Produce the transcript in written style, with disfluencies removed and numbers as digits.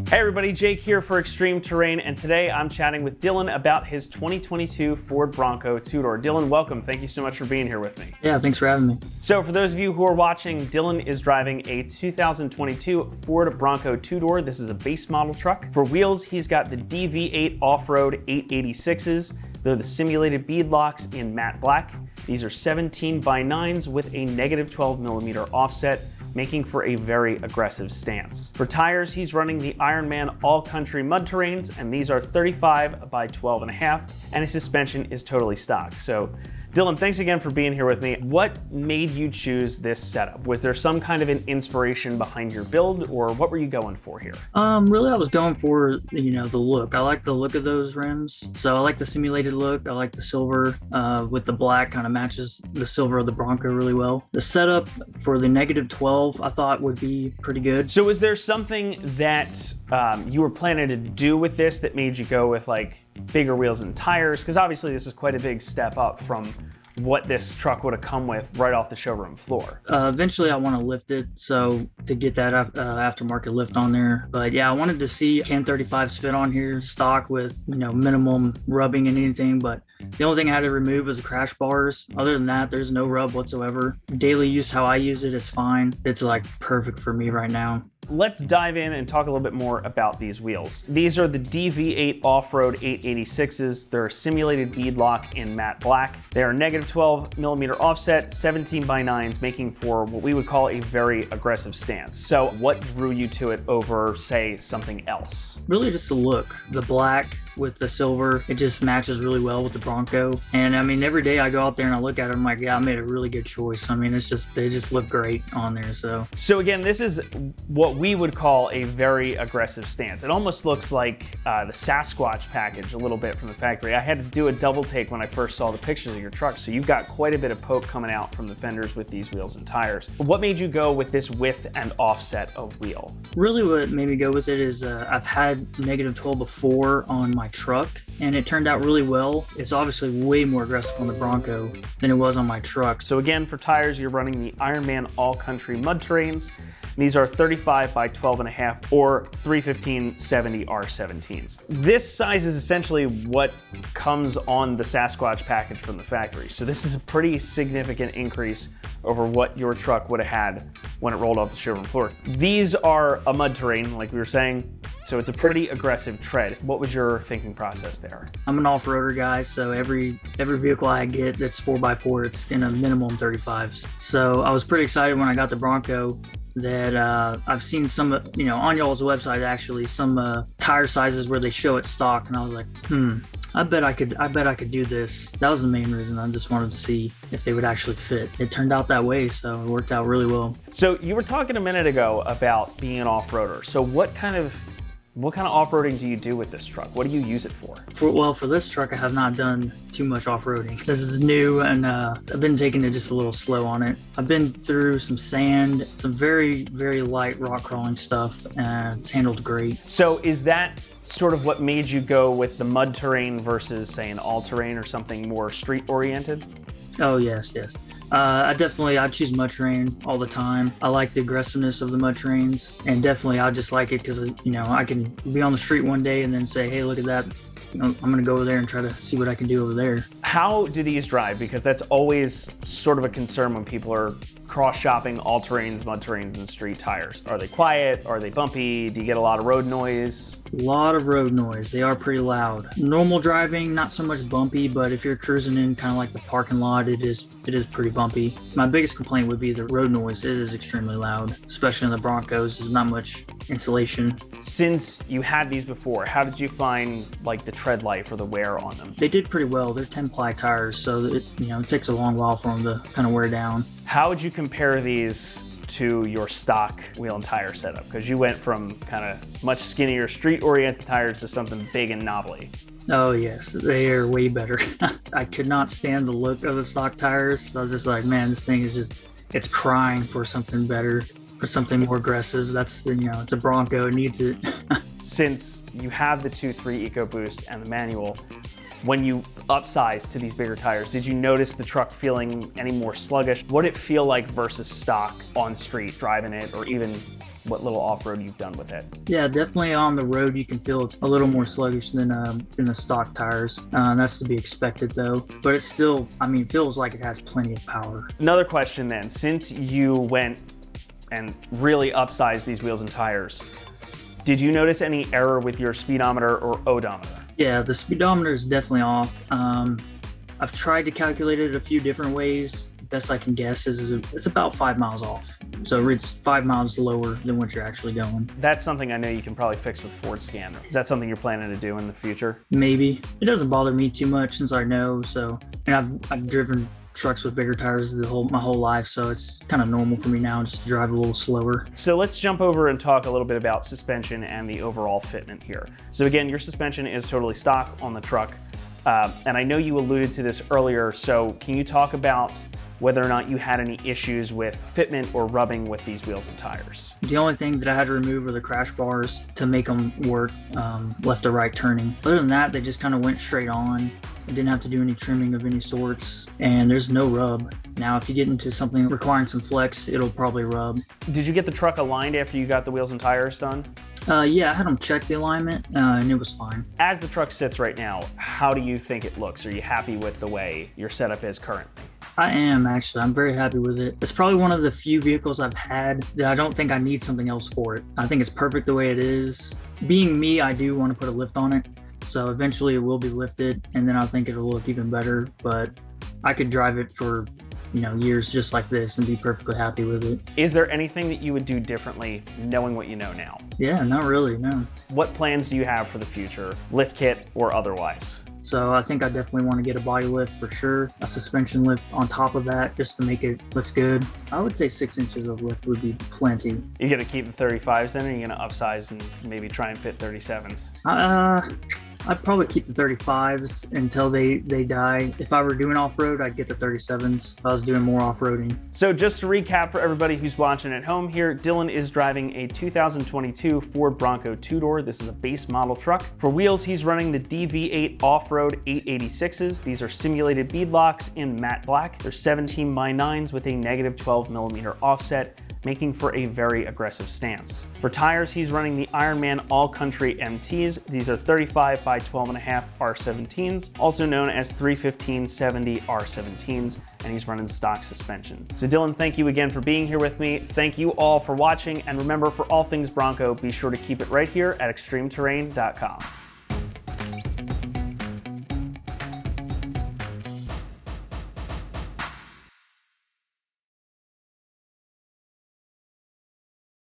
Hey everybody, Jake here for Extreme Terrain, and today I'm chatting with Dylan about his 2022 Ford Bronco two-door. Dylan, welcome. Thank you so much for being here with me. Yeah, thanks for having me. So for those of you who are watching, Dylan is driving a 2022 Ford Bronco two-door. This is a base model truck. For wheels, he's got the DV8 Offroad 886s. They're the simulated bead locks in matte black. These are 17x9s with a negative 12mm offset, making for a very aggressive stance. For tires, he's running the Ironman All Country Mud Terrains, and these are 35x12.5, and his suspension is totally stock. So Dylan, thanks again for being here with me. What made you choose this setup? Was there some kind of an inspiration behind your build, or what were you going for here? Really I was going for, the look. I like the look of those rims. So I like the simulated look. I like the silver with the black, kind of matches the silver of the Bronco really well. The setup for the negative 12 I thought would be pretty good. So is there something that you were planning to do with this that made you go with like bigger wheels and tires? Because obviously this is quite a big step up from what this truck would have come with right off the showroom floor. Eventually I want to lift it, so to get that aftermarket lift on there. But yeah, I wanted to see can 35s fit on here stock with minimum rubbing and anything, but the only thing I had to remove was the crash bars. Other than that, there's no rub whatsoever. Daily use, how I use it, is fine. It's like perfect for me right now. Let's dive in and talk a little bit more about these wheels. These are the DV8 Offroad 886s. They're a simulated bead lock in matte black. They are negative 12mm offset, 17x9s, making for what we would call a very aggressive stance. So what drew you to it over, say, something else? Really just the look. The black with the silver, it just matches really well with the Bronco. And I mean, every day I go out there and I look at it, I'm like, yeah, I made a really good choice. I mean, they just look great on there. So again, this is what we would call a very aggressive stance. It almost looks like the Sasquatch package a little bit from the factory. I had to do a double take when I first saw the pictures of your truck, so you've got quite a bit of poke coming out from the fenders with these wheels and tires. What made you go with this width and offset of wheel? Really what made me go with it is I've had negative 12 before on my truck, and it turned out really well. It's obviously way more aggressive on the Bronco than it was on my truck. So again, for tires, you're running the Ironman All Country Mud Terrains. These are 35x12.5 or 315/70 R17s. This size is essentially what comes on the Sasquatch package from the factory. So this is a pretty significant increase over what your truck would have had when it rolled off the showroom floor. These are a mud terrain, like we were saying, so it's a pretty aggressive tread. What was your thinking process there? I'm an off-roader guy, so every vehicle I get that's 4x4, it's in a minimum 35s. So I was pretty excited when I got the Bronco that I've seen some, on y'all's website actually, some tire sizes where they show it stock, and I was like, I bet I could do this. That was the main reason. I just wanted to see if they would actually fit. It turned out that way, so it worked out really well. So you were talking a minute ago about being an off-roader. So what kind of off-roading do you do with this truck? What do you use it for? For this truck, I have not done too much off-roading. This is new, and I've been taking it just a little slow on it. I've been through some sand, some very, very light rock crawling stuff, and it's handled great. So is that sort of what made you go with the mud terrain versus, say, an all-terrain or something more street-oriented? Oh, yes. I'd choose mud terrain all the time. I like the aggressiveness of the mud terrains, and definitely I just like it because I can be on the street one day and then say, hey, look at that. I'm gonna go over there and try to see what I can do over there. How do these drive? Because that's always sort of a concern when people are cross-shopping all-terrains, mud terrains, and street tires. Are they quiet? Are they bumpy? Do you get a lot of road noise? A lot of road noise. They are pretty loud. Normal driving, not so much bumpy, but if you're cruising in kind of like the parking lot, it is pretty bumpy. My biggest complaint would be the road noise. It is extremely loud, especially in the Broncos. There's not much insulation. Since you had these before, how did you find like the tread life or the wear on them? They did pretty well. They're 10-ply tires, so it takes a long while for them to kind of wear down. How would you compare these to your stock wheel and tire setup? Because you went from kind of much skinnier street-oriented tires to something big and knobbly. Oh yes, they are way better. I could not stand the look of the stock tires. So I was just like, man, this thing is it's crying for something better, for something more aggressive. That's, it's a Bronco, it needs it. Since you have the 2.3 EcoBoost and the manual, when you upsize to these bigger tires, did you notice the truck feeling any more sluggish? What did it feel like versus stock on street driving it, or even what little off-road you've done with it. Yeah, definitely on the road you can feel it's a little more sluggish than the stock tires. That's to be expected though, but it still, I mean, feels like it has plenty of power. Another question then, since you went and really upsized these wheels and tires, did you notice any error with your speedometer or odometer? Yeah, the speedometer is definitely off. I've tried to calculate it a few different ways. Best I can guess is it's about 5 miles off. So it's 5 miles lower than what you're actually going. That's something I know you can probably fix with Ford Scan. Is that something you're planning to do in the future? Maybe. It doesn't bother me too much since I know. So, and I've driven trucks with bigger tires my whole life, so it's kind of normal for me now just to drive a little slower. So let's jump over and talk a little bit about suspension and the overall fitment here. So again, your suspension is totally stock on the truck. And I know you alluded to this earlier, so can you talk about whether or not you had any issues with fitment or rubbing with these wheels and tires? The only thing that I had to remove were the crash bars to make them work left to right turning. Other than that, they just kind of went straight on. I didn't have to do any trimming of any sorts, and there's no rub. Now, if you get into something requiring some flex, it'll probably rub. Did you get the truck aligned after you got the wheels and tires done? Yeah, I had them check the alignment, and it was fine. As the truck sits right now, how do you think it looks? Are you happy with the way your setup is currently? I am, actually. I'm very happy with it. It's probably one of the few vehicles I've had that I don't think I need something else for it. I think it's perfect the way it is. Being me, I do want to put a lift on it. So eventually it will be lifted, and then I think it'll look even better. But I could drive it for, years just like this and be perfectly happy with it. Is there anything that you would do differently knowing what you know now? Yeah, not really, no. What plans do you have for the future, lift kit or otherwise? So I think I definitely want to get a body lift for sure, a suspension lift on top of that just to make it look good. I would say 6 inches of lift would be plenty. You gonna keep the 35s in, or are you gonna upsize and maybe try and fit 37s? I'd probably keep the 35s until they die. If I were doing off-road, I'd get the 37s if I was doing more off-roading. So just to recap for everybody who's watching at home here, Dylan is driving a 2022 Ford Bronco 2-door. This is a base model truck. For wheels, he's running the DV8 Offroad 886s. These are simulated beadlocks in matte black. They're 17x9s with a negative 12mm offset, making for a very aggressive stance. For tires, he's running the Ironman All Country MTs. These are 35 by 12.5 R17s, also known as 315/70 R17s, and he's running stock suspension. So Dylan, thank you again for being here with me. Thank you all for watching, and remember, for all things Bronco, be sure to keep it right here at ExtremeTerrain.com.